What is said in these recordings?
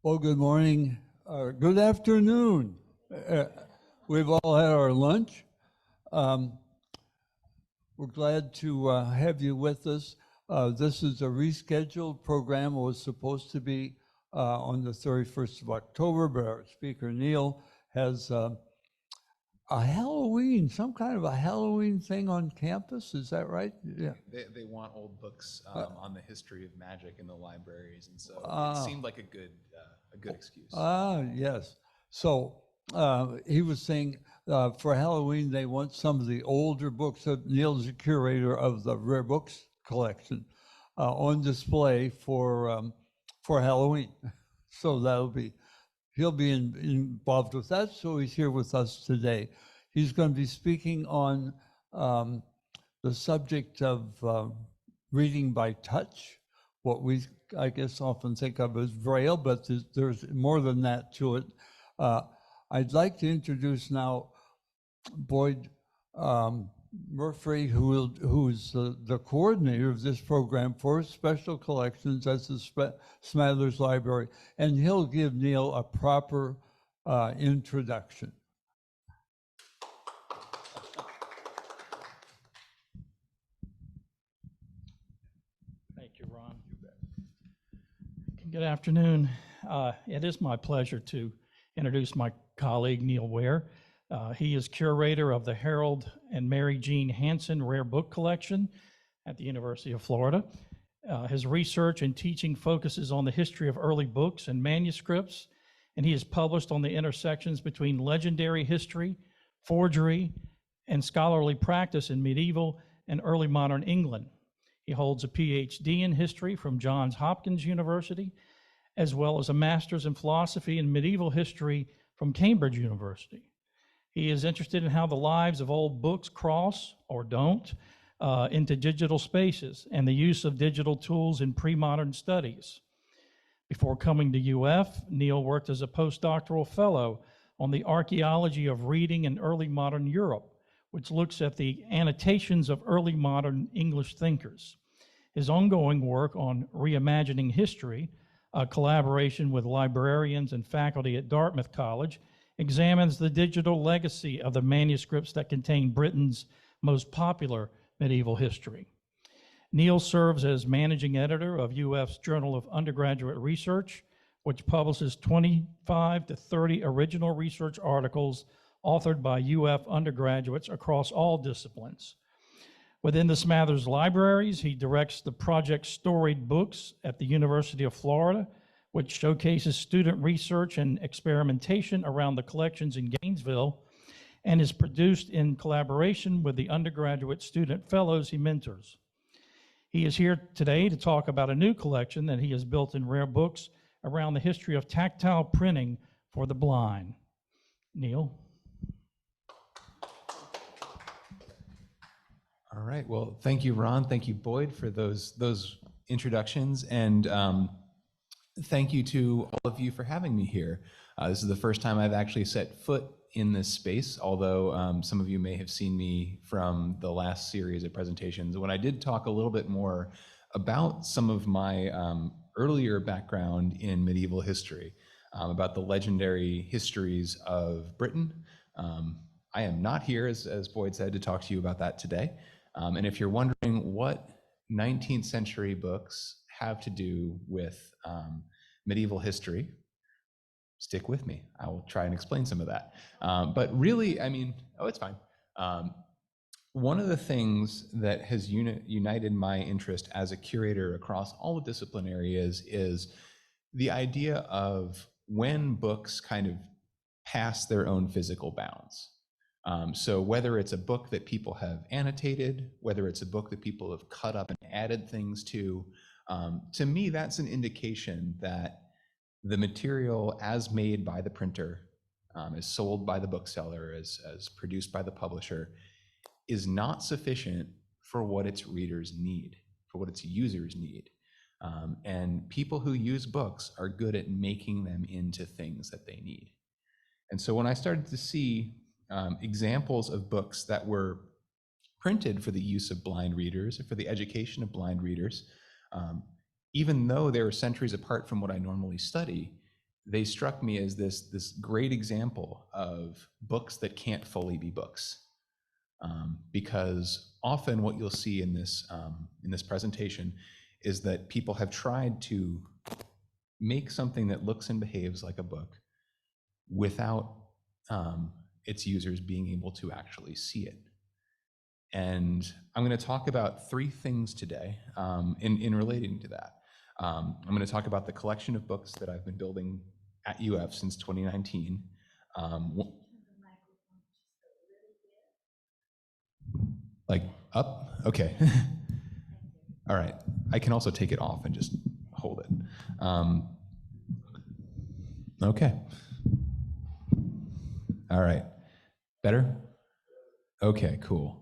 Well, good morning, good afternoon. Uh, we've all had our lunch. Um, we're glad to have you with us. This is a rescheduled program. It was supposed to be on the 31st of October, but our speaker, Neil, has a Halloween, some kind of a Halloween thing on campus. Is that right? Yeah. They want old books on the history of magic in the libraries, and so it seemed like a good excuse. Yes. So he was saying for Halloween they want some of the older books. Neil's the curator of the rare books collection on display for Halloween. So he'll be involved with that. So he's here with us today. He's going to be speaking on the subject of reading by touch, what we, I guess, often think of as Braille, but there's more than that to it. I'd like to introduce now Boyd Murphree, who's the coordinator of this program for special collections at the Smathers Library, and he'll give Neil a proper introduction. Thank you, Ron. Good afternoon. It is my pleasure to introduce my colleague, Neil Ware. He is curator of the Harold and Mary Jean Hansen Rare Book Collection at the University of Florida. His research and teaching focuses on the history of early books and manuscripts, and he has published on the intersections between legendary history, forgery, and scholarly practice in medieval and early modern England. He holds a PhD in history from Johns Hopkins University, as well as a master's in philosophy and medieval history from Cambridge University. He is interested in how the lives of old books cross, or don't, into digital spaces and the use of digital tools in pre-modern studies. Before coming to UF, Neil worked as a postdoctoral fellow on the archaeology of reading in early modern Europe, which looks at the annotations of early modern English thinkers. His ongoing work on reimagining history, a collaboration with librarians and faculty at Dartmouth College, examines the digital legacy of the manuscripts that contain Britain's most popular medieval history. Neil serves as managing editor of UF's Journal of Undergraduate Research, which publishes 25 to 30 original research articles authored by UF undergraduates across all disciplines. Within the Smathers Libraries, he directs the Project Storied Books at the University of Florida, which showcases student research and experimentation around the collections in Gainesville, and is produced in collaboration with the undergraduate student fellows he mentors. He is here today to talk about a new collection that he has built in rare books around the history of tactile printing for the blind. Neil. All right. Well, thank you, Ron. Thank you, Boyd, for those introductions, and thank you to all of you for having me here. This is the first time I've actually set foot in this space, although some of you may have seen me from the last series of presentations when I did talk a little bit more about some of my earlier background in medieval history, about the legendary histories of Britain. I am not here, as Boyd said, to talk to you about that today. And if you're wondering what 19th century books have to do with medieval history, stick with me. I will try and explain some of that. But really, I mean, it's fine. One of the things that has united my interest as a curator across all the discipline areas is the idea of when books kind of pass their own physical bounds. So whether it's a book that people have annotated, whether it's a book that people have cut up and added things to me, that's an indication that the material as made by the printer, as sold by the bookseller, as produced by the publisher, is not sufficient for what its readers need, for what its users need. And people who use books are good at making them into things that they need. And so when I started to see examples of books that were printed for the use of blind readers, or for the education of blind readers, even though they were centuries apart from what I normally study, they struck me as this great example of books that can't fully be books. Because often what you'll see in this presentation is that people have tried to make something that looks and behaves like a book without its users being able to actually see it. And I'm going to talk about three things today in relating to that. I'm going to talk about the collection of books that I've been building at UF since 2019. Like up? Okay. All right. I can also take it off and just hold it. Okay. All right. Better? Okay, cool.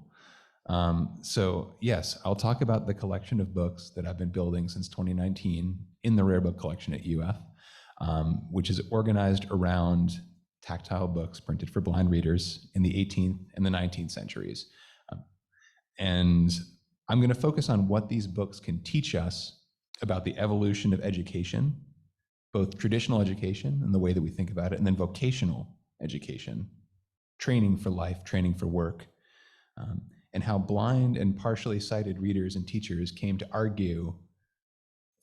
So yes, I'll talk about the collection of books that I've been building since 2019 in the Rare Book Collection at UF, which is organized around tactile books printed for blind readers in the 18th and the 19th centuries. And I'm going to focus on what these books can teach us about the evolution of education, both traditional education and the way that we think about it, and then vocational education, training for life, training for work, and how blind and partially sighted readers and teachers came to argue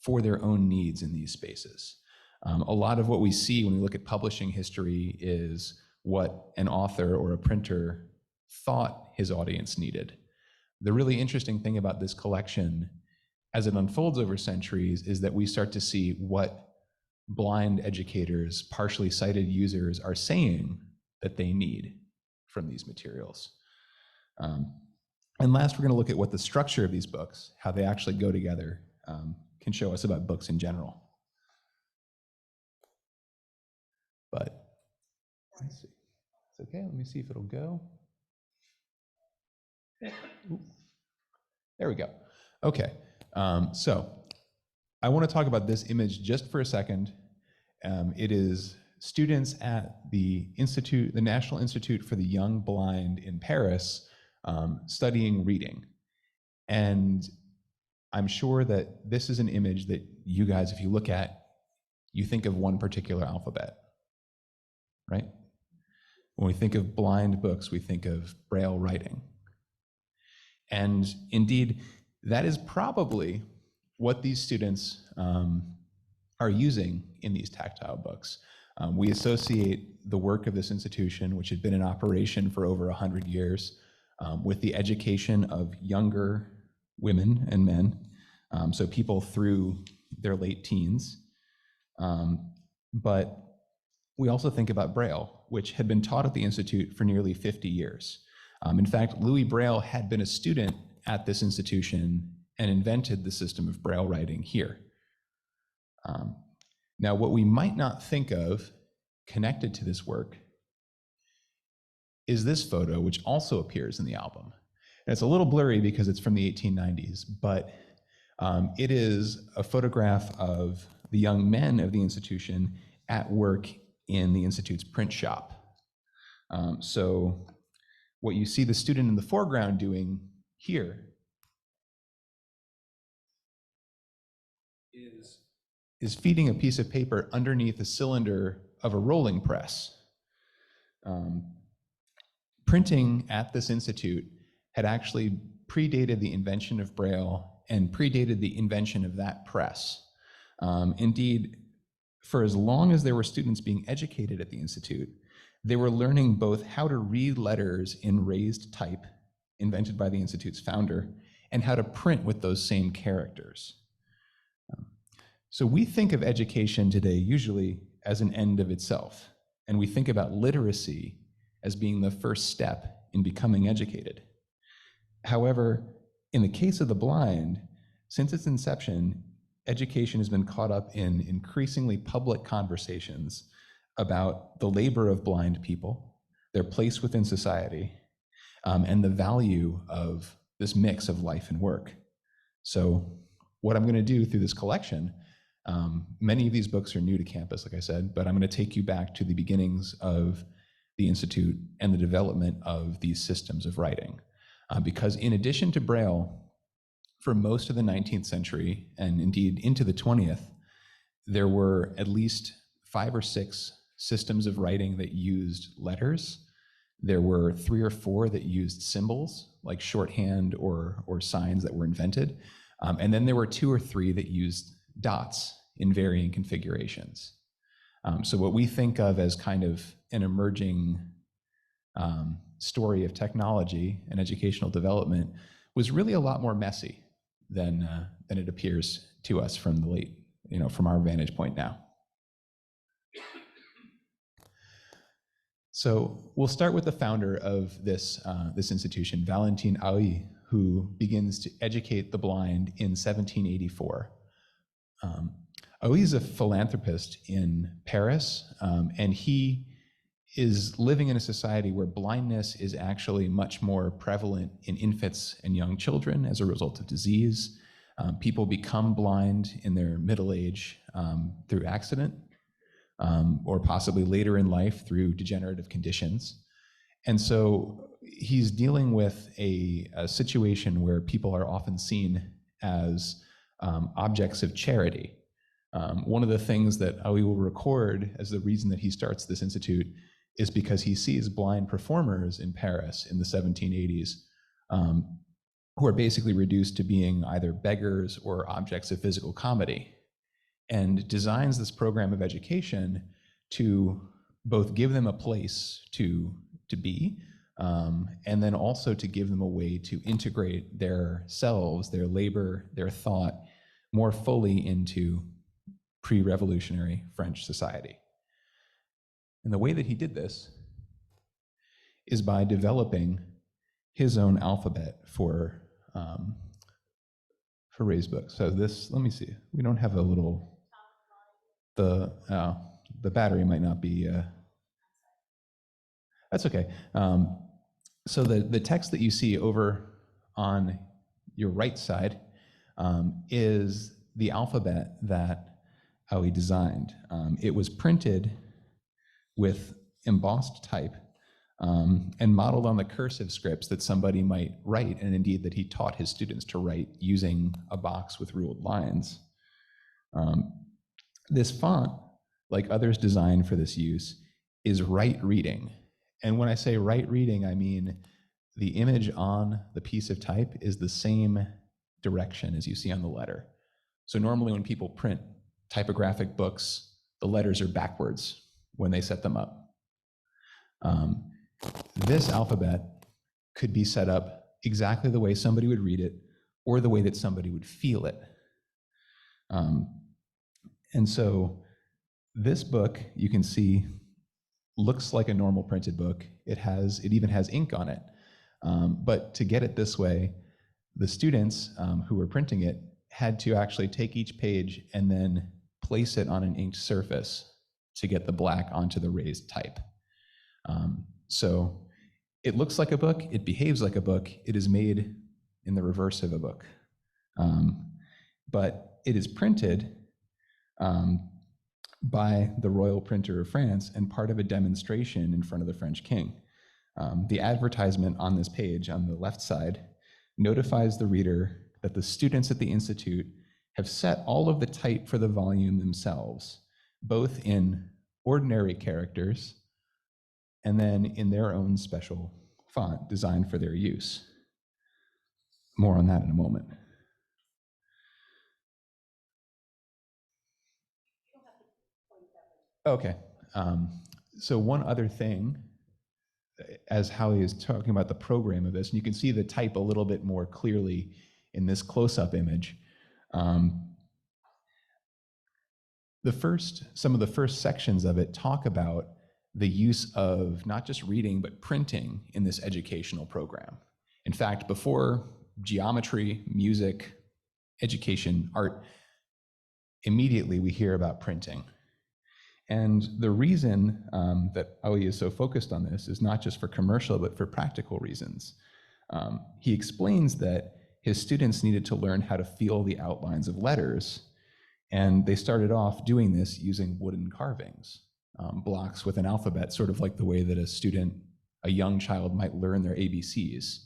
for their own needs in these spaces. A lot of what we see when we look at publishing history is what an author or a printer thought his audience needed. The really interesting thing about this collection, as it unfolds over centuries, is that we start to see what blind educators, partially sighted users are saying that they need from these materials. And last, we're going to look at what the structure of these books, how they actually go together, can show us about books in general. But let's see. It's okay. Let me see if it'll go. Ooh. There we go. Okay. So I want to talk about this image just for a second. It is students at the Institute, the National Institute for the Young Blind in Paris, studying reading. And I'm sure that this is an image that you guys, if you look at, you think of one particular alphabet, right? When we think of blind books, we think of Braille writing. And indeed, that is probably what these students are using in these tactile books. We associate the work of this institution, which had been in operation for over 100 years, with the education of younger women and men, so people through their late teens. But we also think about Braille, which had been taught at the Institute for nearly 50 years. In fact, Louis Braille had been a student at this institution and invented the system of Braille writing here. Now, what we might not think of connected to this work is this photo, which also appears in the album. And it's a little blurry because it's from the 1890s, but it is a photograph of the young men of the institution at work in the Institute's print shop. So what you see the student in the foreground doing here is feeding a piece of paper underneath a cylinder of a rolling press. Printing at this institute had actually predated the invention of Braille and predated the invention of that press. Indeed, for as long as there were students being educated at the institute, they were learning both how to read letters in raised type, invented by the institute's founder, and how to print with those same characters. So we think of education today usually as an end of itself, and we think about literacy as being the first step in becoming educated. However, in the case of the blind, since its inception, education has been caught up in increasingly public conversations about the labor of blind people, their place within society, and the value of this mix of life and work. So what I'm going to do through this collection, many of these books are new to campus, like I said, but I'm going to take you back to the beginnings of the Institute and the development of these systems of writing. Because in addition to Braille, for most of the 19th century, and indeed into the 20th, there were at least 5 or 6 systems of writing that used letters. There were 3 or 4 that used symbols, like shorthand or signs that were invented. And then there were 2 or 3 that used dots in varying configurations. So what we think of as kind of an emerging story of technology and educational development was really a lot more messy than it appears to us from the late, from our vantage point now. So we'll start with the founder of this institution, Valentin Aui, who begins to educate the blind in 1784. Aui is a philanthropist in Paris, and he is living in a society where blindness is actually much more prevalent in infants and young children as a result of disease. People become blind in their middle age through accident, or possibly later in life through degenerative conditions. And so he's dealing with a situation where people are often seen as objects of charity. One of the things that Aui will record as the reason that he starts this institute is because he sees blind performers in Paris in the 1780s who are basically reduced to being either beggars or objects of physical comedy, and designs this program of education to both give them a place to be, and then also to give them a way to integrate their selves, their labor, their thought more fully into pre-revolutionary French society. And the way that he did this is by developing his own alphabet for raised books. So this, let me see, we don't have a little, the battery might not be, that's okay. So the text that you see over on your right side is the alphabet that Aui designed. It was printed with embossed type and modeled on the cursive scripts that somebody might write, and indeed that he taught his students to write using a box with ruled lines. This font, like others designed for this use, is right reading. And when I say right reading, I mean the image on the piece of type is the same direction as you see on the letter. So normally when people print typographic books, the letters are backwards when they set them up. This alphabet could be set up exactly the way somebody would read it or the way that somebody would feel it. And so this book, you can see, looks like a normal printed book. It even has ink on it. But to get it this way, the students who were printing it had to actually take each page and then place it on an inked surface to get the black onto the raised type. So it looks like a book, it behaves like a book, it is made in the reverse of a book. But it is printed by the royal printer of France and part of a demonstration in front of the French king. The advertisement on this page on the left side notifies the reader that the students at the Institute have set all of the type for the volume themselves, both in ordinary characters and then in their own special font designed for their use. More on that in a moment. Okay, so one other thing, as Howie is talking about the program of this, and you can see the type a little bit more clearly in this close-up image. Some of the first sections of it talk about the use of not just reading, but printing in this educational program. In fact, before geometry, music, education, art, immediately we hear about printing. And the reason that Aui is so focused on this is not just for commercial, but for practical reasons. He explains that his students needed to learn how to feel the outlines of letters, and they started off doing this using wooden carvings, blocks with an alphabet, sort of like the way that a young child might learn their ABCs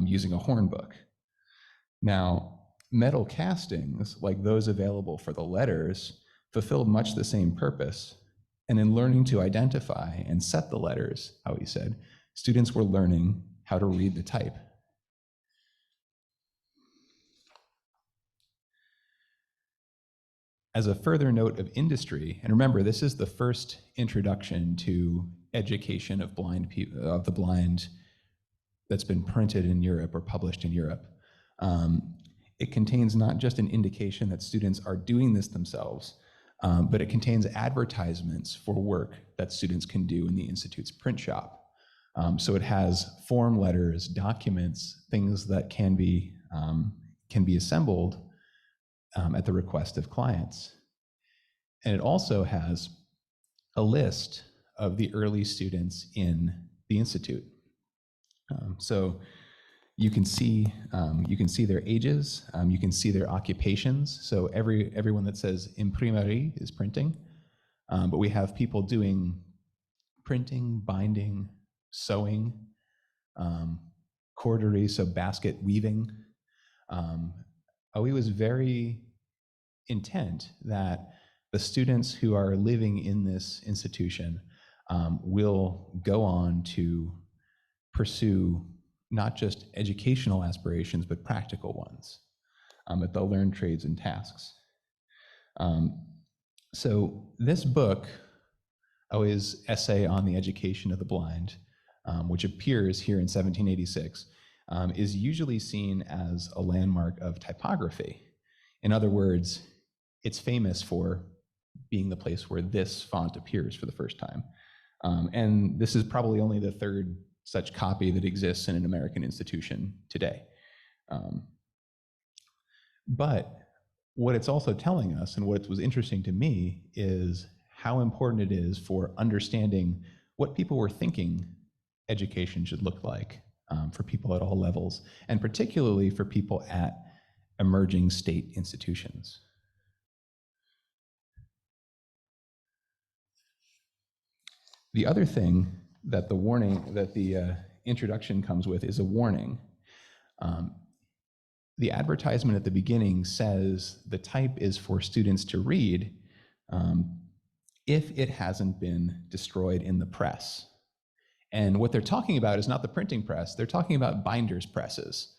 using a horn book. Now, metal castings, like those available for the letters, fulfilled much the same purpose, And in learning to identify and set the letters, how he said, students were learning how to read the type. As a further note of industry, and remember, this is the first introduction to education of the blind that's been printed in Europe or published in Europe. It contains not just an indication that students are doing this themselves, but it contains advertisements for work that students can do in the Institute's print shop. So it has form letters, documents, things that can be assembled at the request of clients. And it also has a list of the early students in the Institute. So you can see their ages, you can see their occupations. So everyone that says imprimerie is printing, but we have people doing printing, binding, sewing, cordery, so basket weaving. We was very intent that the students who are living in this institution will go on to pursue not just educational aspirations, but practical ones, that they'll learn trades and tasks. So this book, Owe's essay on the education of the blind, which appears here in 1786, is usually seen as a landmark of typography. In other words, it's famous for being the place where this font appears for the first time. And this is probably only the third such copy that exists in an American institution today. But what it's also telling us, and what was interesting to me, is how important it is for understanding what people were thinking education should look like for people at all levels, and particularly for people at emerging state institutions. The other thing that the introduction comes with is a warning. The advertisement at the beginning says the type is for students to read if it hasn't been destroyed in the press. And what they're talking about is not the printing press, they're talking about binders presses.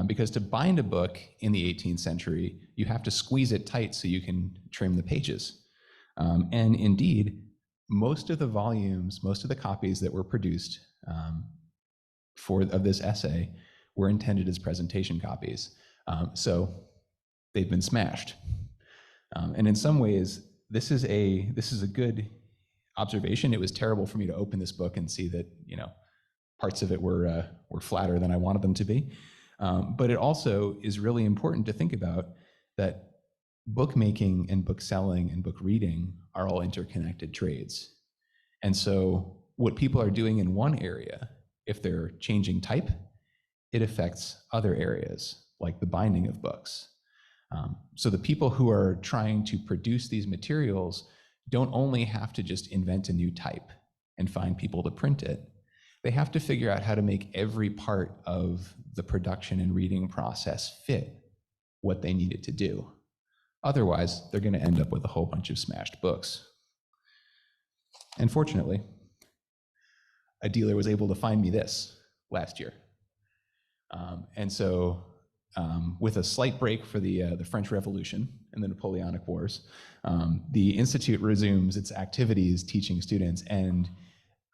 Because to bind a book in the 18th century, you have to squeeze it tight so you can trim the pages. And indeed, most of the volumes, most of the copies that were produced of this essay were intended as presentation copies. So they've been smashed. And in some ways, this is a good observation. It was terrible for me to open this book and see that, parts of it were flatter than I wanted them to be. But it also is really important to think about that bookmaking and book selling and book reading are all interconnected trades. And so what people are doing in one area, if they're changing type, it affects other areas, like the binding of books. So the people who are trying to produce these materials don't only have to just invent a new type and find people to print it. They have to figure out how to make every part of the production and reading process fit what they need it to do. Otherwise, they're going to end up with a whole bunch of smashed books. And fortunately, a dealer was able to find me this last year. And so with a slight break for the French Revolution and the Napoleonic Wars, the Institute resumes its activities teaching students, and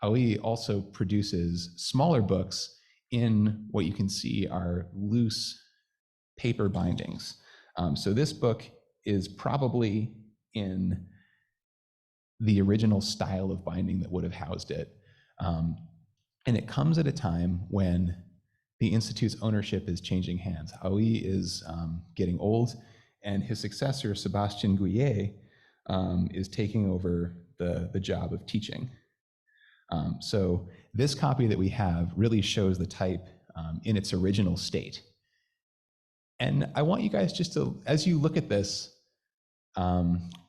Aoi also produces smaller books in what you can see are loose paper bindings. So this book is probably in the original style of binding that would have housed it. And it comes at a time when the Institute's ownership is changing hands. Aoi is getting old, and his successor, Sébastien Gouillet, is taking over the job of teaching. So this copy that we have really shows the type in its original state. And I want you guys just to, as you look at this,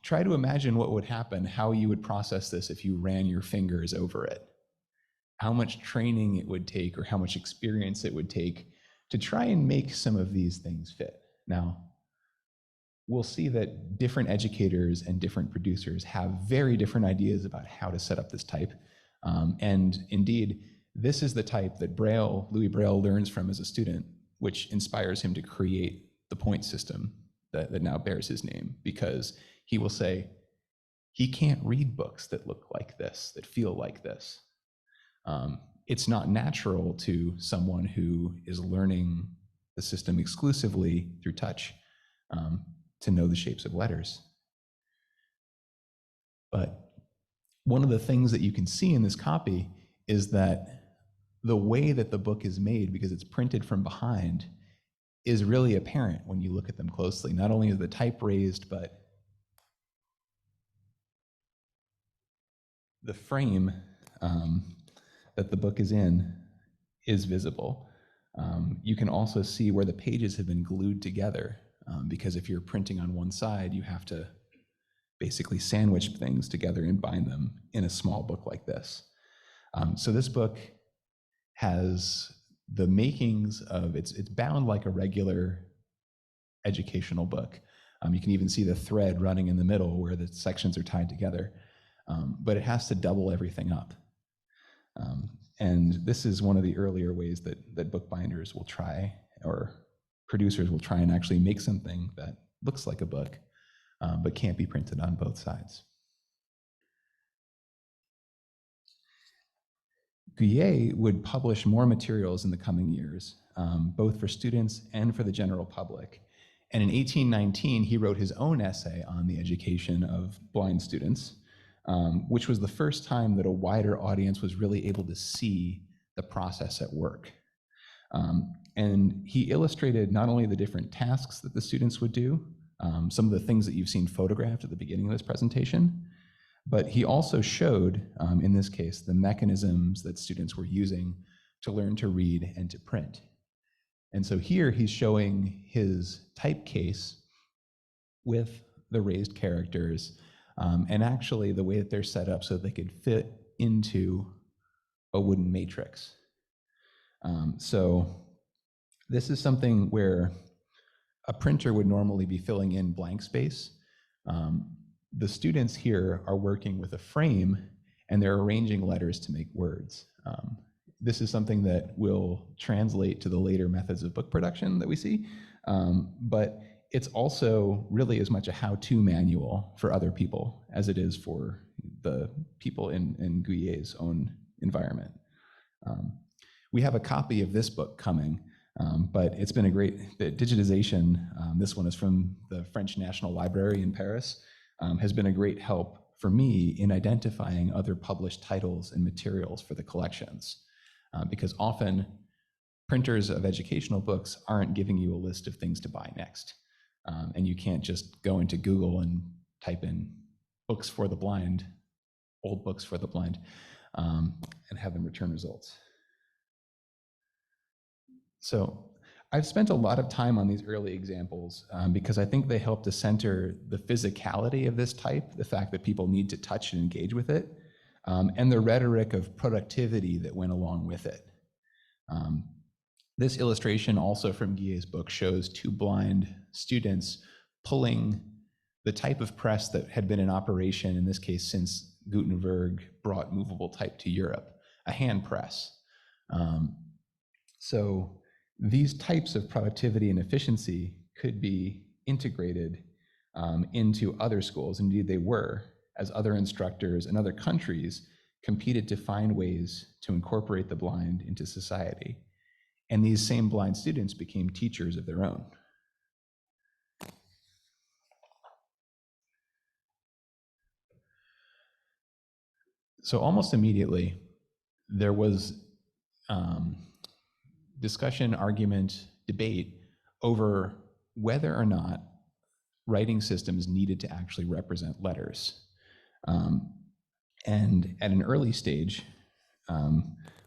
try to imagine what would happen, how you would process this if you ran your fingers over it. How much training it would take, or how much experience it would take to try and make some of these things fit. Now, we'll see that different educators and different producers have very different ideas about how to set up this type. And indeed, this is the type that Louis Braille learns from as a student, which inspires him to create the point system that now bears his name, because he will say, he can't read books that look like this, that feel like this. It's not natural to someone who is learning the system exclusively through touch to know the shapes of letters. But one of the things that you can see in this copy is that the way that the book is made, because it's printed from behind, is really apparent when you look at them closely. Not only is the type raised, but the frame that the book is in is visible. You can also see where the pages have been glued together, because if you're printing on one side, you have to basically sandwich things together and bind them in a small book like this. So this book has the makings of, it's bound like a regular educational book. You can even see the thread running in the middle where the sections are tied together, but it has to double everything up. And this is one of the earlier ways that bookbinders will try, or producers will try and actually make something that looks like a book, but can't be printed on both sides. Guyet would publish more materials in the coming years, both for students and for the general public. And in 1819, he wrote his own essay on the education of blind students, which was the first time that a wider audience was really able to see the process at work. And he illustrated not only the different tasks that the students would do, some of the things that you've seen photographed at the beginning of this presentation, but he also showed, in this case, the mechanisms that students were using to learn to read and to print. And so here he's showing his type case with the raised characters, and actually the way that they're set up so they could fit into a wooden matrix. So this is something where a printer would normally be filling in blank space. The students here are working with a frame and they're arranging letters to make words. This is something that will translate to the later methods of book production that we see, but it's also really as much a how-to manual for other people as it is for the people in Guyet's own environment. We have a copy of this book coming, but it's been a great digitization. This one is from the French National Library in Paris, has been a great help for me in identifying other published titles and materials for the collections, because often printers of educational books aren't giving you a list of things to buy next. And you can't just go into Google and type in books for the blind, old books for the blind, and have them return results. So I've spent a lot of time on these early examples because I think they help to center the physicality of this type, the fact that people need to touch and engage with it, and the rhetoric of productivity that went along with it. This illustration also from Guyet's book shows two blind students pulling the type of press that had been in operation, in this case, since Gutenberg brought movable type to Europe, a hand press. So these types of productivity and efficiency could be integrated into other schools. Indeed, they were, as other instructors in other countries competed to find ways to incorporate the blind into society. And these same blind students became teachers of their own. So almost immediately, there was discussion, argument, debate over whether or not writing systems needed to actually represent letters. And at an early stage,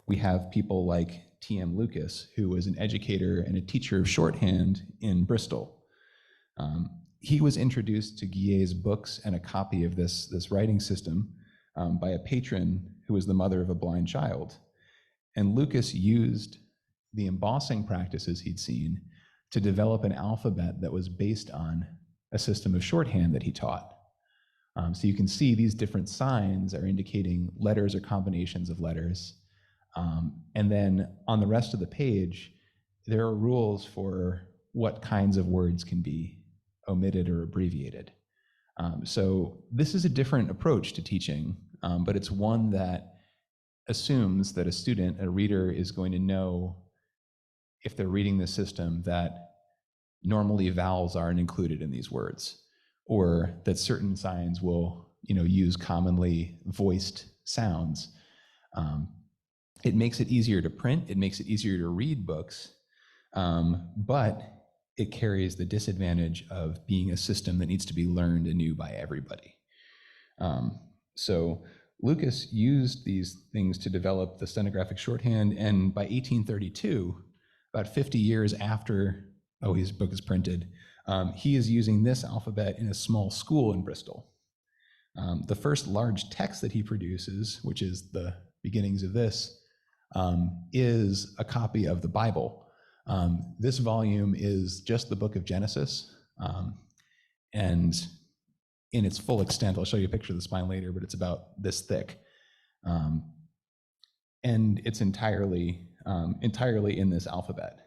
we have people like T.M. Lucas, who was an educator and a teacher of shorthand in Bristol. He was introduced to Guyet's books and a copy of this writing system by a patron who was the mother of a blind child. And Lucas used the embossing practices he'd seen to develop an alphabet that was based on a system of shorthand that he taught. So you can see these different signs are indicating letters or combinations of letters. And then on the rest of the page, there are rules for what kinds of words can be omitted or abbreviated. So this is a different approach to teaching, but it's one that assumes that a student, a reader, is going to know, if they're reading the system, that normally vowels aren't included in these words, or that certain signs will, use commonly voiced sounds. It makes it easier to print, it makes it easier to read books, but it carries the disadvantage of being a system that needs to be learned anew by everybody. So Lucas used these things to develop the stenographic shorthand, and by 1832, about 50 years after his book is printed, he is using this alphabet in a small school in Bristol. The first large text that he produces, which is the beginnings of this, is a copy of the Bible. This volume is just the book of Genesis, and in its full extent, I'll show you a picture of the spine later, but it's about this thick. And it's entirely in this alphabet.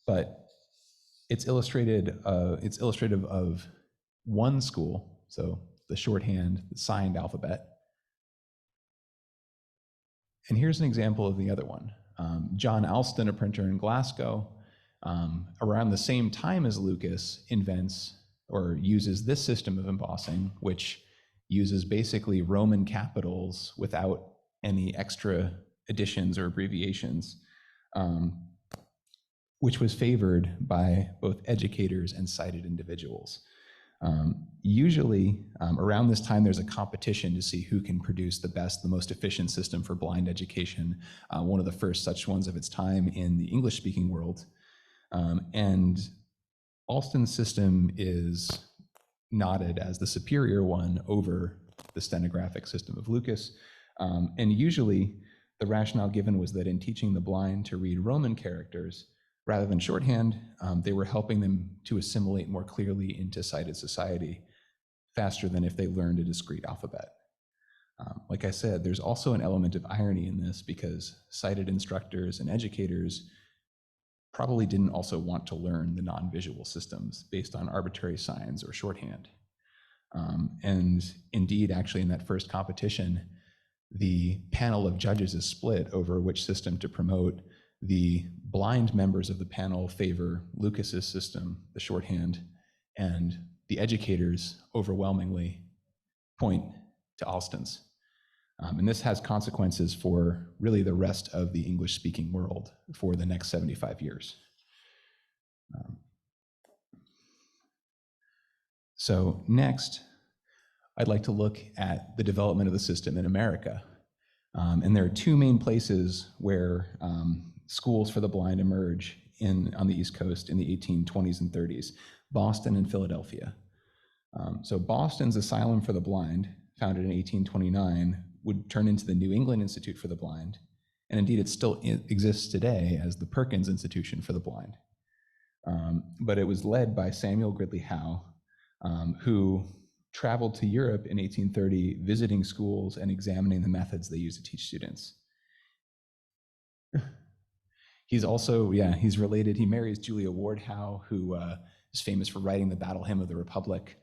But it's illustrative of one school, so the shorthand, the signed alphabet. And here's an example of the other one. John Alston, a printer in Glasgow, around the same time as Lucas, invents or uses this system of embossing, which uses basically Roman capitals without any extra additions or abbreviations, which was favored by both educators and sighted individuals. Usually, around this time, there's a competition to see who can produce the best, the most efficient system for blind education, one of the first such ones of its time in the English-speaking world. And Alston's system is nodded as the superior one over the stenographic system of Lucas. And usually, the rationale given was that in teaching the blind to read Roman characters, rather than shorthand, they were helping them to assimilate more clearly into sighted society faster than if they learned a discrete alphabet. Like I said, there's also an element of irony in this because sighted instructors and educators probably didn't also want to learn the non-visual systems based on arbitrary signs or shorthand. And indeed, actually, in that first competition, the panel of judges is split over which system to promote. The blind members of the panel favor Lucas's system, the shorthand, and the educators overwhelmingly point to Alston's. And this has consequences for really the rest of the English-speaking world for the next 75 years. So next, I'd like to look at the development of the system in America. And there are two main places where schools for the blind emerge on the East Coast in the 1820s and 30s, Boston and Philadelphia. So Boston's Asylum for the Blind, founded in 1829, would turn into the New England Institute for the Blind, and indeed it still exists today as the Perkins Institution for the Blind. But it was led by Samuel Gridley Howe, who traveled to Europe in 1830, visiting schools and examining the methods they use to teach students. He's also, he's related, he marries Julia Ward Howe, who is famous for writing the Battle Hymn of the Republic,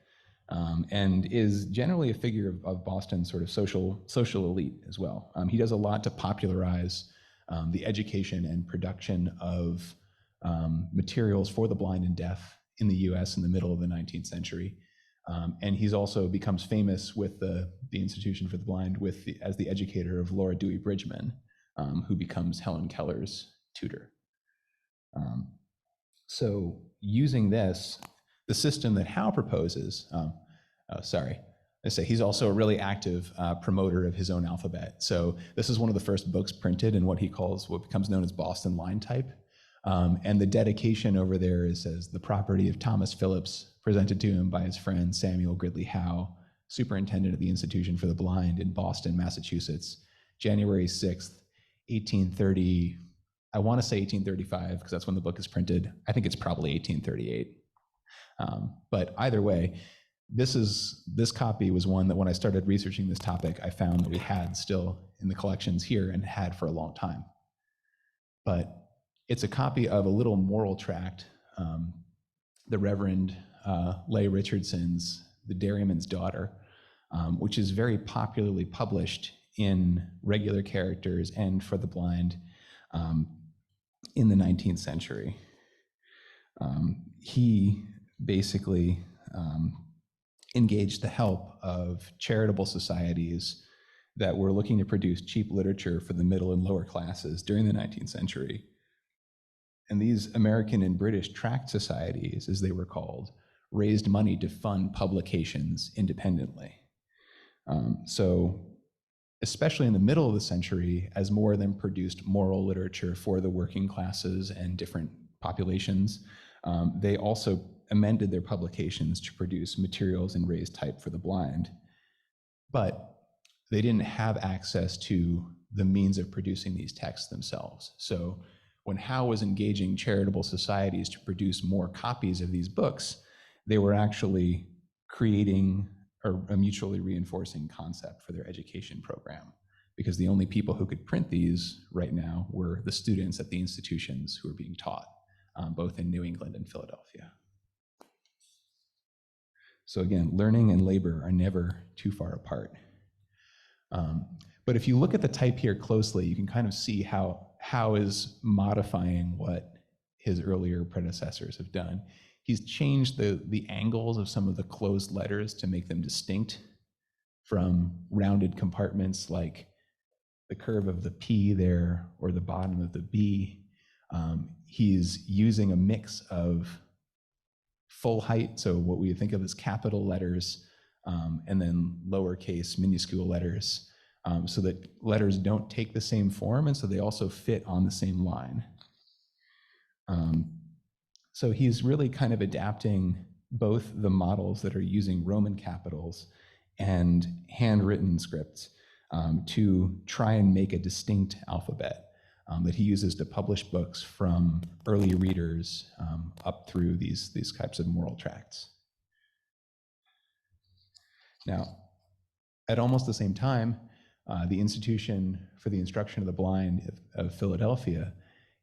and is generally a figure of Boston's sort of social elite as well. He does a lot to popularize the education and production of materials for the blind and deaf in the US in the middle of the 19th century. And he's also becomes famous with the Institution for the Blind as the educator of Laura Dewey Bridgman, who becomes Helen Keller's tutor. So using this, the system that Howe proposes, he's also a really active promoter of his own alphabet. So this is one of the first books printed in what he calls what becomes known as Boston line type. And the dedication over there says the property of Thomas Phillips, presented to him by his friend Samuel Gridley Howe, superintendent of the Institution for the Blind in Boston, Massachusetts, January 6th, 1830, I want to say 1835, because that's when the book is printed. I think it's probably 1838. But either way, this copy was one that when I started researching this topic, I found that we had still in the collections here and had for a long time. But it's a copy of a little moral tract, the Reverend Leigh Richardson's The Dairyman's Daughter, which is very popularly published in regular characters and for the blind in the 19th century. He basically engaged the help of charitable societies that were looking to produce cheap literature for the middle and lower classes during the 19th century. And these American and British tract societies, as they were called, raised money to fund publications independently. So especially in the middle of the century, as more of them produced moral literature for the working classes and different populations, they also amended their publications to produce materials in raised type for the blind. But they didn't have access to the means of producing these texts themselves. So when Howe was engaging charitable societies to produce more copies of these books, they were actually creating a mutually reinforcing concept for their education program, because the only people who could print these right now were the students at the institutions who were being taught, both in New England and Philadelphia. So again, learning and labor are never too far apart. But if you look at the type here closely, you can kind of see how Howe is modifying what his earlier predecessors have done. He's changed the angles of some of the closed letters to make them distinct from rounded compartments like the curve of the P there or the bottom of the B. He's using a mix of full height, so what we think of as capital letters, and then lowercase minuscule letters, so that letters don't take the same form, and so they also fit on the same line. So he's really kind of adapting both the models that are using Roman capitals and handwritten scripts to try and make a distinct alphabet that he uses to publish books from early readers up through these types of moral tracts. Now, at almost the same time, the Institution for the Instruction of the Blind of Philadelphia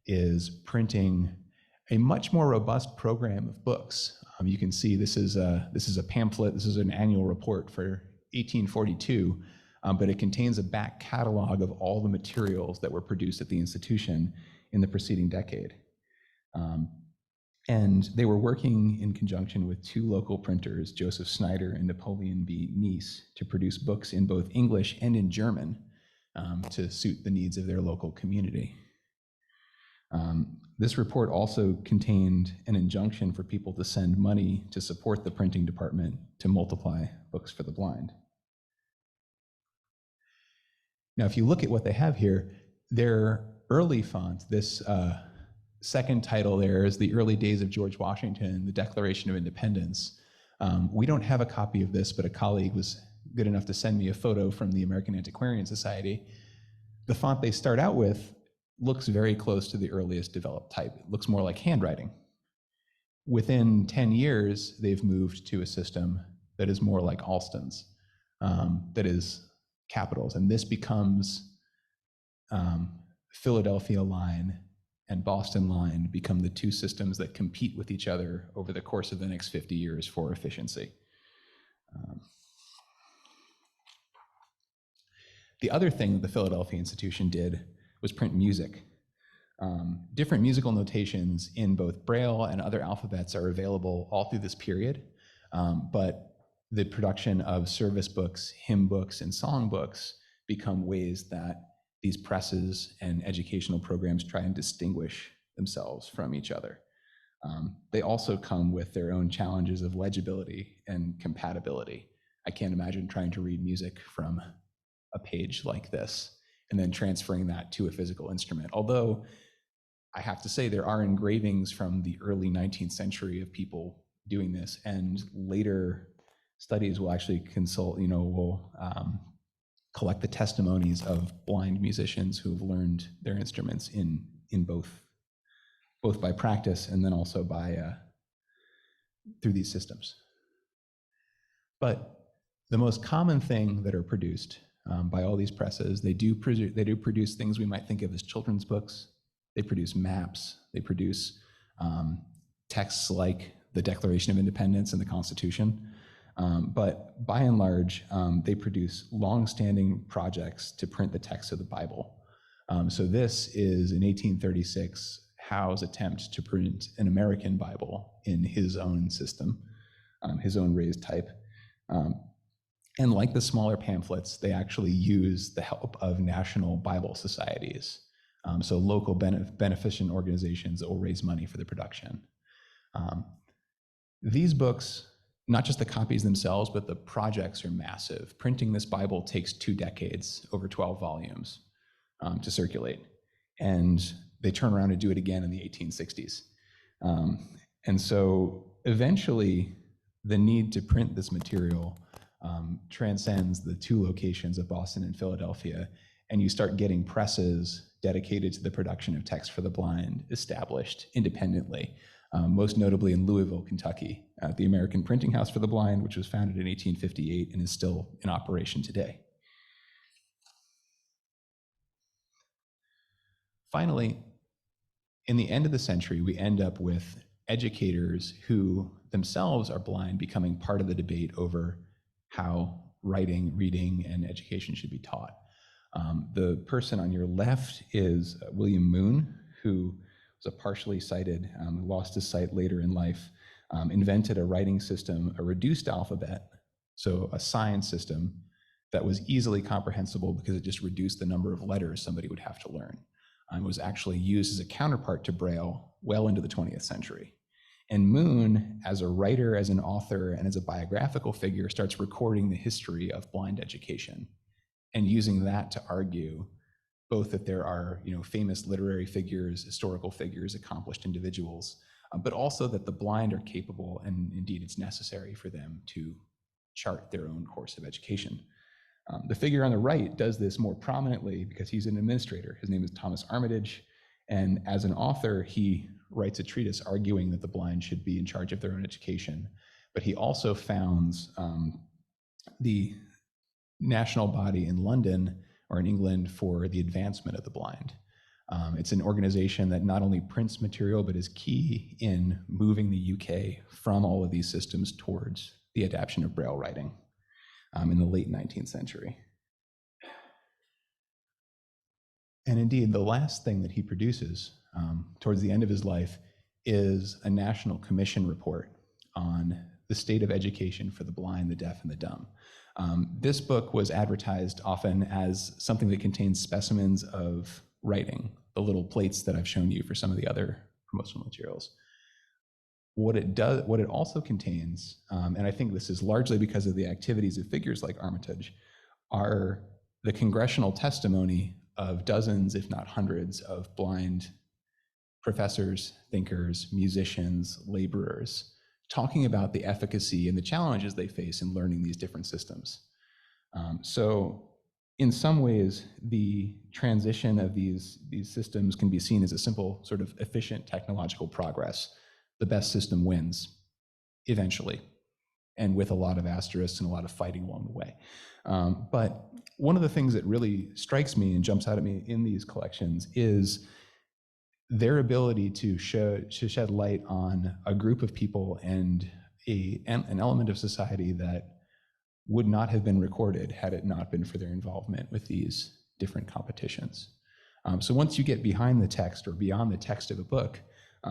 is printing a much more robust program of books. You can see this is a pamphlet. This is an annual report for 1842, but it contains a back catalog of all the materials that were produced at the institution in the preceding decade. And they were working in conjunction with two local printers, Joseph Snyder and Napoleon B. Neese, to produce books in both English and in German to suit the needs of their local community. This report also contained an injunction for people to send money to support the printing department to multiply books for the blind. Now, if you look at what they have here, their early font, this second title there is The Early Days of George Washington, the Declaration of Independence. We don't have a copy of this, but a colleague was good enough to send me a photo from the American Antiquarian Society. The font they start out with looks very close to the earliest developed type. It looks more like handwriting. Within 10 years, they've moved to a system that is more like Alston's, that is capitals. And this becomes Philadelphia line and Boston line become the two systems that compete with each other over the course of the next 50 years for efficiency. The other thing that the Philadelphia Institution did was print music. Different musical notations in both Braille and other alphabets are available all through this period, but the production of service books, hymn books, and song books become ways that these presses and educational programs try and distinguish themselves from each other. They also come with their own challenges of legibility and compatibility. I can't imagine trying to read music from a page like this and then transferring that to a physical instrument. Although I have to say there are engravings from the early 19th century of people doing this, and later studies will actually collect the testimonies of blind musicians who have learned their instruments in both by practice and then also by through these systems. But the most common thing that are produced by all these presses, they do produce things we might think of as children's books. They produce maps. They produce texts like the Declaration of Independence and the Constitution. But by and large, they produce long-standing projects to print the text of the Bible. So this is in 1836 Howe's attempt to print an American Bible in his own system, his own raised type. And like the smaller pamphlets, they actually use the help of national Bible societies. So local beneficent organizations that will raise money for the production. These books, not just the copies themselves, but the projects are massive. Printing this Bible takes 2 decades, over 12 volumes, to circulate. And they turn around and do it again in the 1860s. And so eventually, the need to print this material transcends the 2 locations of Boston and Philadelphia, and you start getting presses dedicated to the production of text for the blind established independently, most notably in Louisville, Kentucky, at the American Printing House for the Blind, which was founded in 1858 and is still in operation today. Finally, in the end of the century, we end up with educators who themselves are blind becoming part of the debate over how writing, reading, and education should be taught. The person on your left is William Moon, who was a partially sighted, lost his sight later in life, invented a writing system, a reduced alphabet, so a sign system that was easily comprehensible because it just reduced the number of letters somebody would have to learn. It was actually used as a counterpart to Braille well into the 20th century. And Moon, as a writer, as an author, and as a biographical figure, starts recording the history of blind education and using that to argue both that there are, famous literary figures, historical figures, accomplished individuals, but also that the blind are capable, and indeed it's necessary for them to chart their own course of education. The figure on the right does this more prominently because he's an administrator. His name is Thomas Armitage, and as an author, he writes a treatise arguing that the blind should be in charge of their own education. But he also founds the national body in London, or in England, for the advancement of the blind. It's an organization that not only prints material, but is key in moving the UK from all of these systems towards the adoption of Braille writing in the late 19th century. And indeed, the last thing that he produces towards the end of his life is a National Commission report on the state of education for the blind, the deaf, and the dumb. This book was advertised often as something that contains specimens of writing, the little plates that I've shown you for some of the other promotional materials. What it also contains, and I think this is largely because of the activities of figures like Armitage, are the congressional testimony of dozens, if not hundreds, of blind professors, thinkers, musicians, laborers, talking about the efficacy and the challenges they face in learning these different systems. So in some ways, the transition of these systems can be seen as a simple sort of efficient technological progress. The best system wins eventually, and with a lot of asterisks and a lot of fighting along the way. But one of the things that really strikes me and jumps out at me in these collections is their ability to shed light on a group of people and an element of society that would not have been recorded had it not been for their involvement with these different competitions. So once you get behind the text or beyond the text of a book,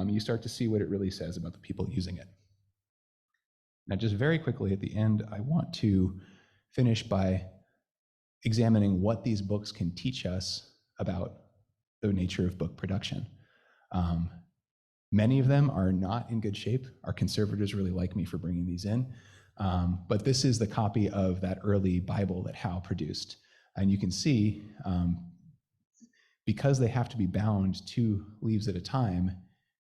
you start to see what it really says about the people using it. Now, just very quickly at the end, I want to finish by examining what these books can teach us about the nature of book production. Many of them are not in good shape. Our conservators really like me for bringing these in. But this is the copy of that early Bible that Howe produced. And you can see, because they have to be bound 2 leaves at a time,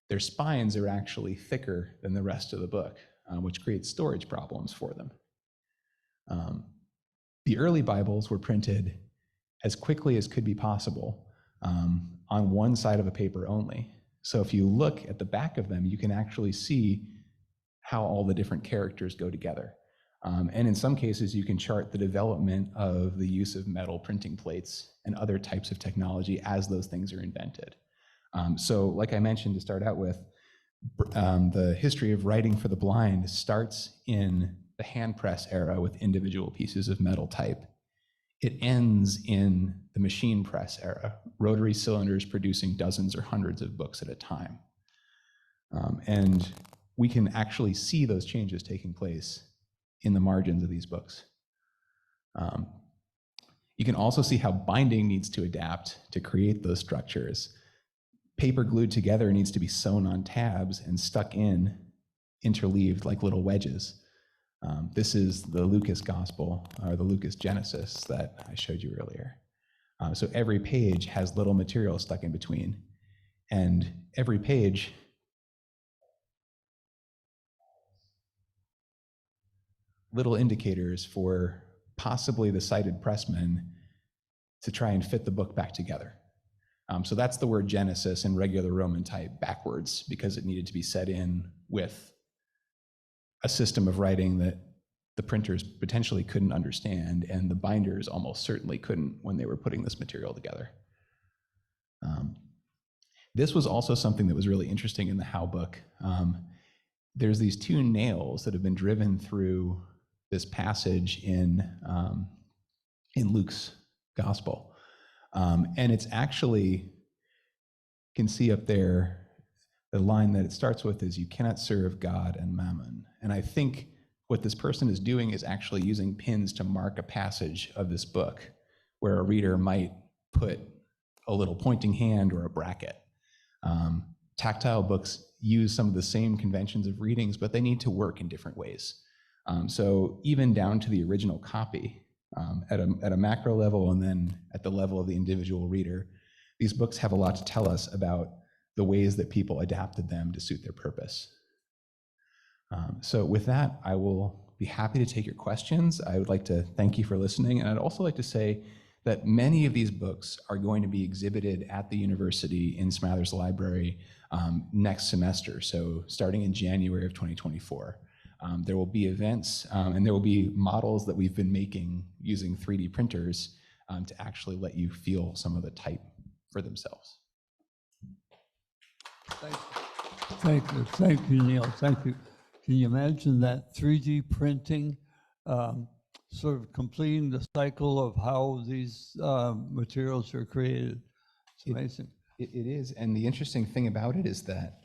their spines are actually thicker than the rest of the book, which creates storage problems for them. The early Bibles were printed as quickly as could be possible on one side of a paper only. So if you look at the back of them, you can actually see how all the different characters go together. And in some cases, you can chart the development of the use of metal printing plates and other types of technology as those things are invented. So like I mentioned to start out with, the history of writing for the blind starts in the hand press era with individual pieces of metal type. It ends in the machine press era, rotary cylinders producing dozens or hundreds of books at a time. And we can actually see those changes taking place in the margins of these books. You can also see how binding needs to adapt to create those structures. Paper glued together needs to be sewn on tabs and stuck in, interleaved like little wedges. This is the Lucas Gospel, or the Lucas Genesis that I showed you earlier. So every page has little material stuck in between, and every page little indicators for possibly the sighted pressman to try and fit the book back together. So that's the word Genesis in regular Roman type backwards, because it needed to be set in with a system of writing that the printers potentially couldn't understand, and the binders almost certainly couldn't when they were putting this material together. This was also something that was really interesting in the How book. There's these two nails that have been driven through this passage in Luke's Gospel. And it's actually, you can see up there, the line that it starts with is, "You cannot serve God and mammon." And I think what this person is doing is actually using pins to mark a passage of this book where a reader might put a little pointing hand or a bracket. Tactile books use some of the same conventions of readings, but they need to work in different ways. So even down to the original copy, at a macro level and then at the level of the individual reader, these books have a lot to tell us about the ways that people adapted them to suit their purpose. So with that, I will be happy to take your questions. I would like to thank you for listening, and I'd also like to say that many of these books are going to be exhibited at the university in Smathers Library next semester, so starting in January of 2024. There will be events, and there will be models that we've been making using 3D printers to actually let you feel some of the type for themselves. Thank you, Neil. Thank you. Can you imagine that 3D printing, sort of completing the cycle of how these materials are created? It's amazing. It is, and the interesting thing about it is that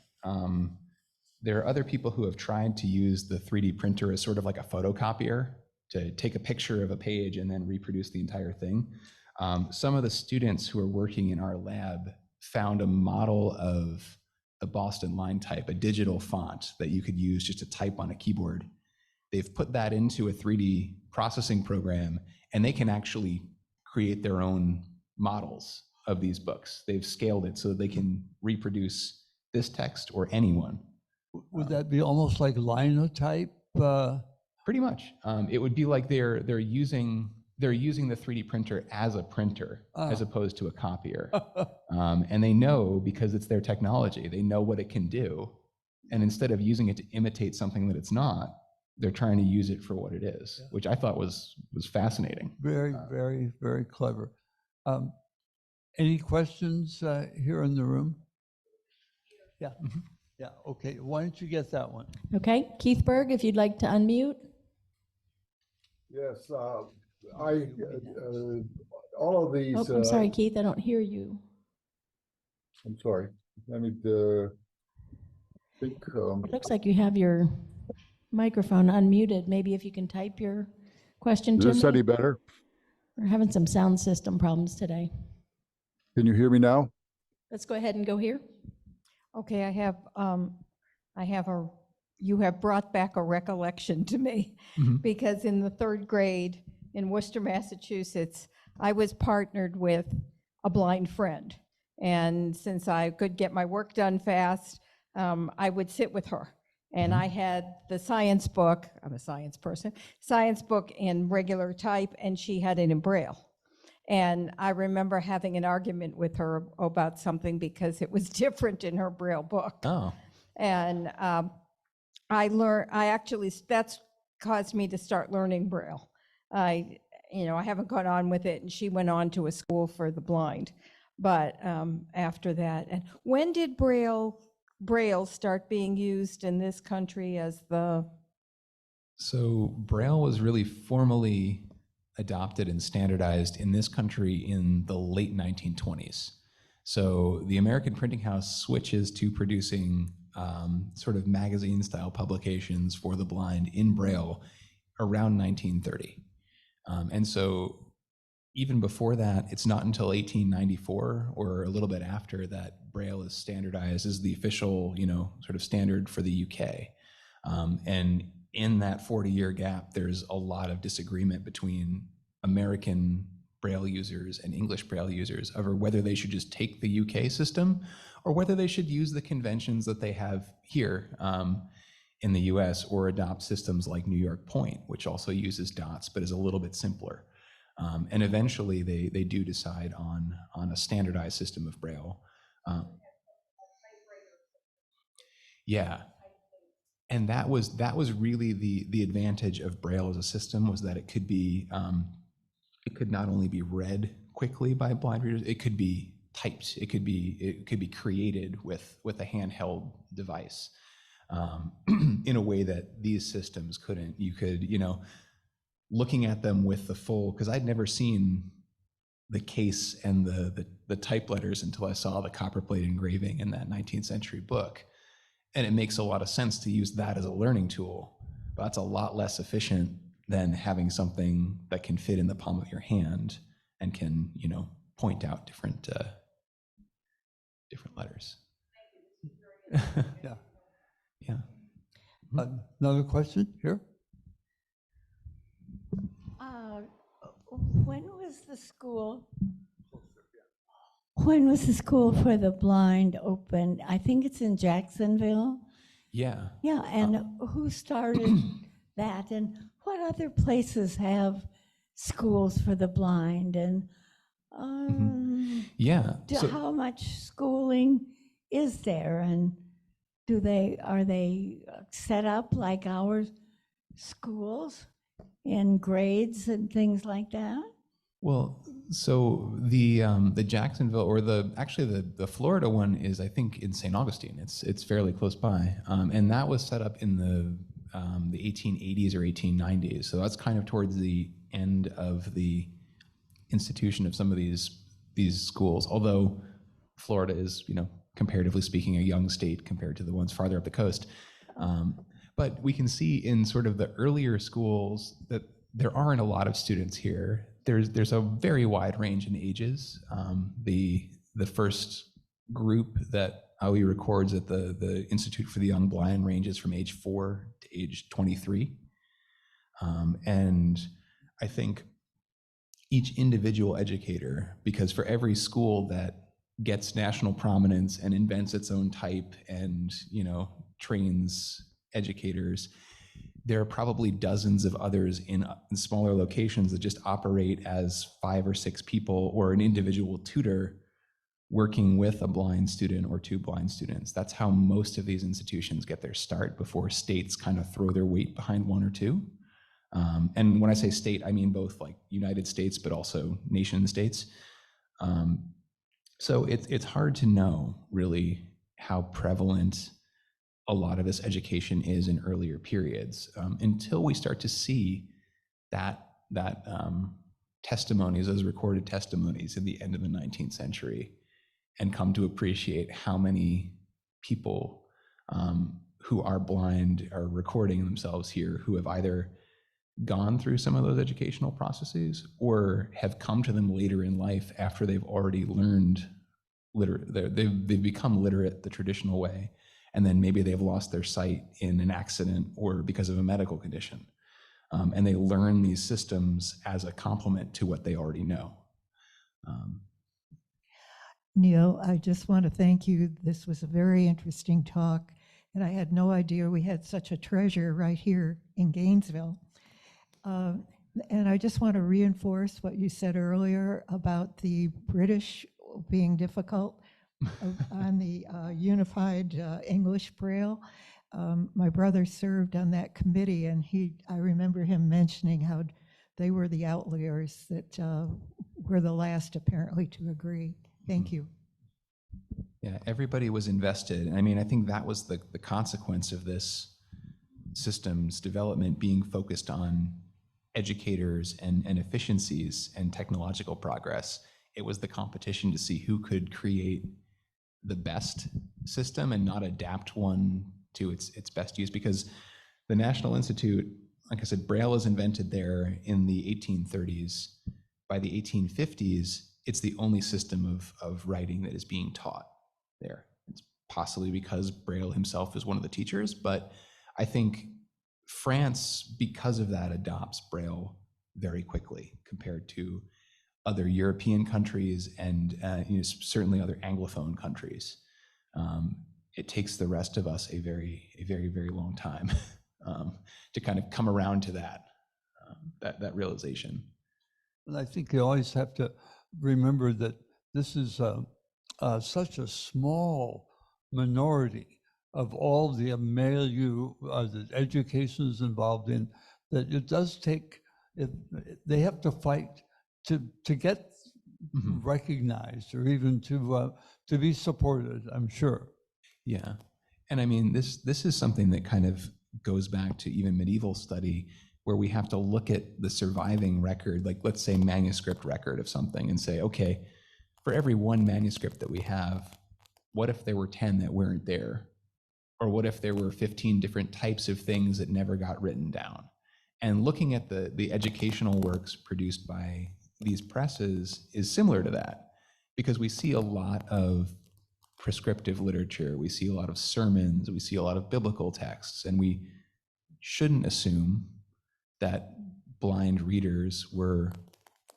there are other people who have tried to use the 3D printer as sort of like a photocopier to take a picture of a page and then reproduce the entire thing. Some of the students who are working in our lab found a model of the Boston line type, a digital font that you could use just to type on a keyboard. They've put that into a 3D processing program, and they can actually create their own models of these books. They've scaled it so that they can reproduce this text or anyone. Would that be almost like linotype? Pretty much. It would be like they're using the 3D printer as a printer as opposed to a copier. And they know, because it's their technology, they know what it can do. And instead of using it to imitate something that it's not, they're trying to use it for what it is, which I thought was fascinating. Very, very, very clever. Any questions here in the room? Yeah. Mm-hmm. Yeah, okay. Why don't you get that one? Okay, Keith Berg, if you'd like to unmute. Yes, all of these. Oh, I'm sorry, Keith, I don't hear you. I'm sorry. Let me think. It looks like you have your microphone unmuted. Maybe if you can type your question to me. Is this any better? We're having some sound system problems today. Can you hear me now? Let's go ahead and go here. Okay, you have brought back a recollection to me, because in the 3rd grade in Worcester, Massachusetts, I was partnered with a blind friend. And since I could get my work done fast, I would sit with her. And I had the science book, I'm a science person, science book in regular type, and she had it in Braille. And I remember having an argument with her about something because it was different in her Braille book. Oh. And that's caused me to start learning Braille. I haven't gone on with it, and she went on to a school for the blind. But after that, and when did Braille start being used in this country as the? So Braille was really formally adopted and standardized in this country in the late 1920s. So the American Printing House switches to producing sort of magazine-style publications for the blind in Braille around 1930. And so even before that, it's not until 1894 or a little bit after that Braille is standardized as the official, sort of standard for the UK. And in that 40-year gap, there's a lot of disagreement between American Braille users and English Braille users over whether they should just take the UK system or whether they should use the conventions that they have here in the US or adopt systems like New York Point, which also uses dots but is a little bit simpler. And eventually they do decide on a standardized system of Braille. Yeah. And that was really the advantage of Braille as a system, was that it could be it could not only be read quickly by blind readers, it could be typed. It could be created with a handheld device in a way that these systems couldn't. You could, looking at them with the full, because I'd never seen the case and the type letters until I saw the copperplate engraving in that 19th century book. And it makes a lot of sense to use that as a learning tool, but that's a lot less efficient than having something that can fit in the palm of your hand and can, point out different letters. Yeah. Yeah. Another question here? When was the school? When was the school for the blind opened? I think it's in Jacksonville. Yeah. Yeah, and who started that? And what other places have schools for the blind? And Yeah. how much schooling is there? And are they set up like our schools in grades and things like that? Well, so the Jacksonville, or the Florida one is, I think, in St. Augustine. It's fairly close by, and that was set up in the 1880s or 1890s. So that's kind of towards the end of the institution of some of these schools. Although Florida is, comparatively speaking, a young state compared to the ones farther up the coast. But we can see in sort of the earlier schools that there aren't a lot of students here. There's a very wide range in ages. The first group that AUI records at the Institute for the Young Blind ranges from age 4 to age 23. And I think each individual educator, because for every school that gets national prominence and invents its own type and, trains educators, there are probably dozens of others in smaller locations that just operate as 5 or 6 people or an individual tutor working with a blind student or 2 blind students. That's how most of these institutions get their start before states kind of throw their weight behind 1 or 2. And when I say state, I mean both like United States, but also nation states. So it's hard to know really how prevalent a lot of this education is in earlier periods until we start to see that testimonies, those recorded testimonies in the end of the 19th century, and come to appreciate how many people who are blind are recording themselves here, who have either gone through some of those educational processes or have come to them later in life after they've already learned they've become literate the traditional way, and then maybe they've lost their sight in an accident or because of a medical condition. And they learn these systems as a complement to what they already know. Neil, I just want to thank you. This was a very interesting talk, and I had no idea we had such a treasure right here in Gainesville. And I just want to reinforce what you said earlier about the British being difficult on the unified English Braille. My brother served on that committee, and I remember him mentioning how they were the outliers that were the last apparently to agree. Thank you. Yeah, everybody was invested. I mean, I think that was the consequence of this systems development being focused on educators and efficiencies and technological progress. It was the competition to see who could create the best system and not adapt one to its best use, because the National Institute, like I said, Braille is invented there in the 1830s. By the 1850s, it's the only system of writing that is being taught there. It's possibly because Braille himself is one of the teachers, but I think France, because of that, adopts Braille very quickly compared to other European countries and certainly other Anglophone countries. It takes the rest of us a very, very long time to kind of come around to that realization. And I think you always have to remember that this is such a small minority of all the milieu that education is involved in, that it does take, they have to fight to get recognized or even to be supported, I'm sure. Yeah, and I mean, this is something that kind of goes back to even medieval study, where we have to look at the surviving record, like let's say manuscript record of something, and say, okay, for every one manuscript that we have, what if there were 10 that weren't there? Or what if there were 15 different types of things that never got written down? And looking at the educational works produced by these presses is similar to that, because we see a lot of prescriptive literature, we see a lot of sermons, we see a lot of biblical texts, and we shouldn't assume that blind readers were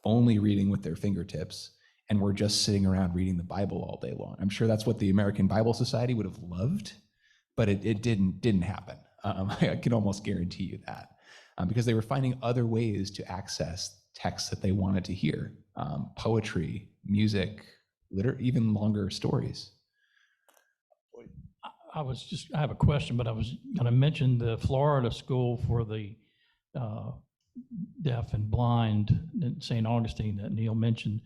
only reading with their fingertips and were just sitting around reading the Bible all day long. I'm sure that's what the American Bible Society would have loved, but it didn't happen. I can almost guarantee you that, because they were finding other ways to access texts that they wanted to hear, poetry, music, even longer stories. I have a question, but I was going to mention the Florida School for the Deaf and Blind in St. Augustine that Neil mentioned.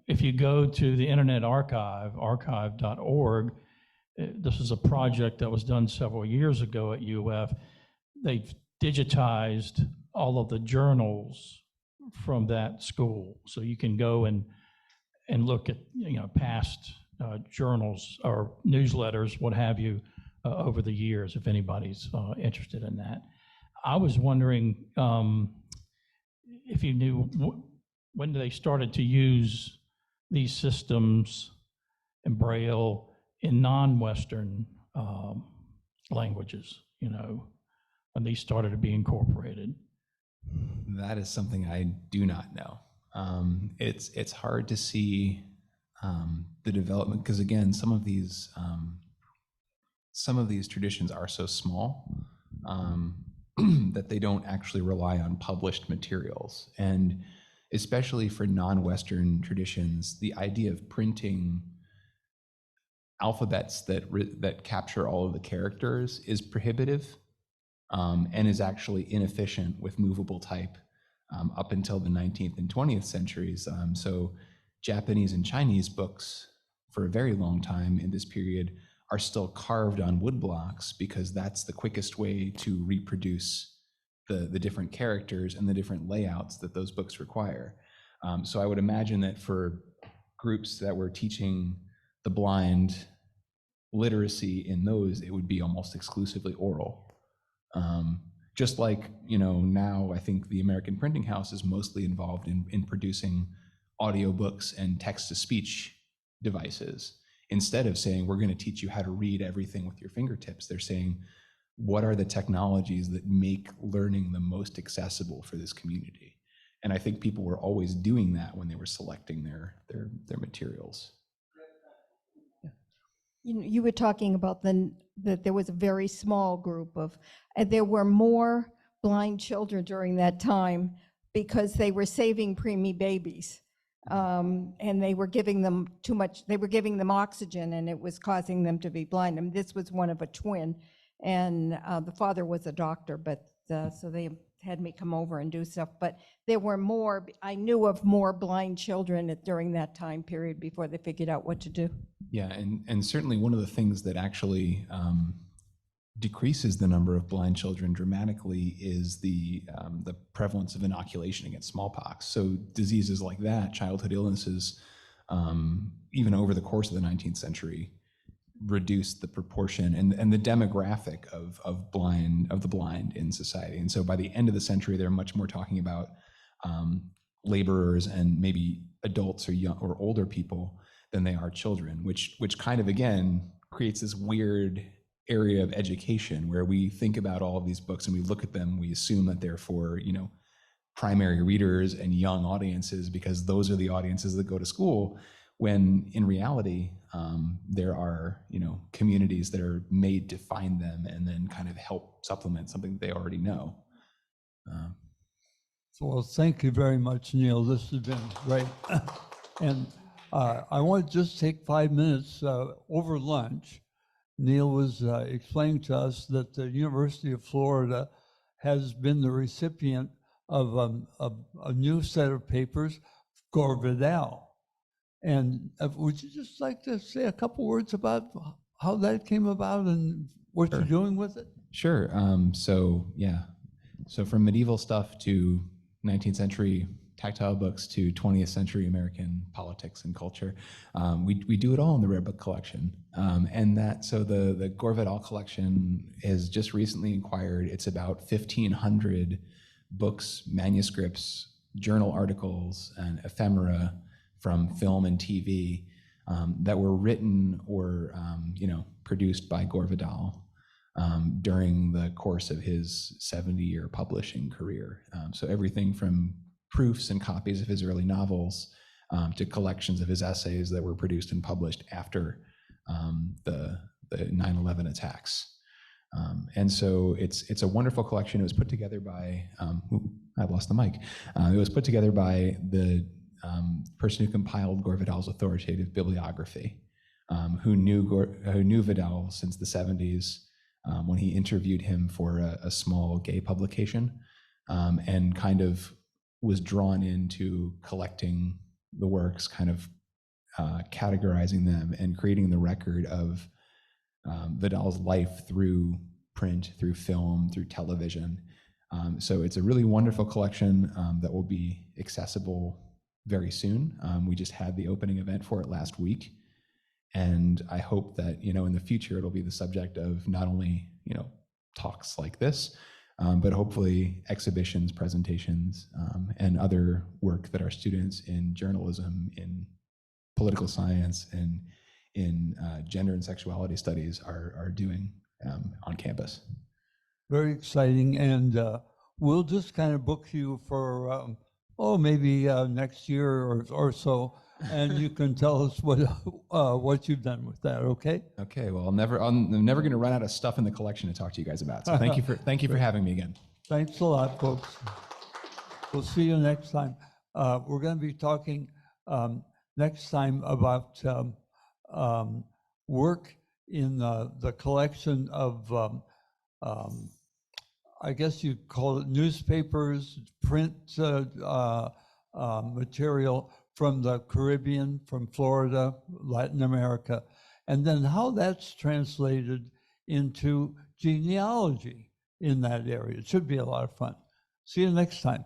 If you go to the Internet Archive, archive.org, this is a project that was done several years ago at UF. They've digitized all of the journals from that school, so you can go and look at past journals or newsletters, what have you, over the years, if anybody's interested in that. I was wondering if you knew when they started to use these systems in Braille in non-Western languages, when these started to be incorporated. That is something I do not know. It's hard to see the development, because again, some of these traditions are so small that they don't actually rely on published materials. And especially for non-Western traditions, the idea of printing alphabets that capture all of the characters is prohibitive, and is actually inefficient with movable type up until the 19th and 20th centuries. So Japanese and Chinese books for a very long time in this period are still carved on wood blocks, because that's the quickest way to reproduce the different characters and the different layouts that those books require. So I would imagine that for groups that were teaching the blind literacy in those, it would be almost exclusively oral. Just like, now I think the American Printing House is mostly involved in producing audiobooks and text-to-speech devices. Instead of saying, we're going to teach you how to read everything with your fingertips, they're saying, what are the technologies that make learning the most accessible for this community? And I think people were always doing that when they were selecting their materials. You were talking about that there was a very small group of, there were more blind children during that time because they were saving preemie babies. And they were giving them too much, they were giving them oxygen, and it was causing them to be blind. And this was one of a twin. And the father was a doctor, but so they had me come over and do stuff. But there were more, I knew of more blind children during that time period before they figured out what to do. Yeah, and certainly one of the things that actually decreases the number of blind children dramatically is the prevalence of inoculation against smallpox. So diseases like that, childhood illnesses, even over the course of the 19th century, reduced the proportion and the demographic of the blind in society. And so by the end of the century, they're much more talking about laborers and maybe adults or young or older people than they are children, which kind of again creates this weird area of education where we think about all of these books and we look at them, we assume that they're for, you know, primary readers and young audiences because those are the audiences that go to school, when in reality there are, you know, communities that are made to find them and then kind of help supplement something that they already know. Well, thank you very much, Neil. This has been great. And I want to just take 5 minutes over lunch. Neil was explaining to us that the University of Florida has been the recipient of a new set of papers, Gore Vidal. And would you just like to say a couple words about how that came about and what you're doing with it? Sure. So from medieval stuff to 19th century tactile books to 20th century American politics and culture, we do it all in the Rare Book Collection. So the Gore Vidal collection has just recently acquired, it's about 1,500 books, manuscripts, journal articles, and ephemera from film and TV that were written or produced by Gore Vidal during the course of his 70-year publishing career. So everything from proofs and copies of his early novels to collections of his essays that were produced and published after the 9/11 attacks. And so it's a wonderful collection. It was put together by, I've lost the mic. It was put together by the person who compiled Gore Vidal's authoritative bibliography, who knew Vidal since the 70s when he interviewed him for a small gay publication, and kind of was drawn into collecting the works, kind of categorizing them and creating the record of Vidal's life through print, through film, through television. So it's a really wonderful collection that will be accessible very soon. We just had the opening event for it last week. And I hope that, in the future, it'll be the subject of not only, talks like this, but hopefully exhibitions, presentations, and other work that our students in journalism, in political science, and in gender and sexuality studies are doing on campus. Very exciting. And we'll just kind of book you for, maybe next year or so. And you can tell us what you've done with that, okay? Okay, well, I'm never going to run out of stuff in the collection to talk to you guys about. So thank you for having me again. Thanks a lot, folks. We'll see you next time. We're going to be talking next time about work in the collection of, I guess you'd call it newspapers, print material from the Caribbean, from Florida, Latin America, and then how that's translated into genealogy in that area. It should be a lot of fun. See you next time.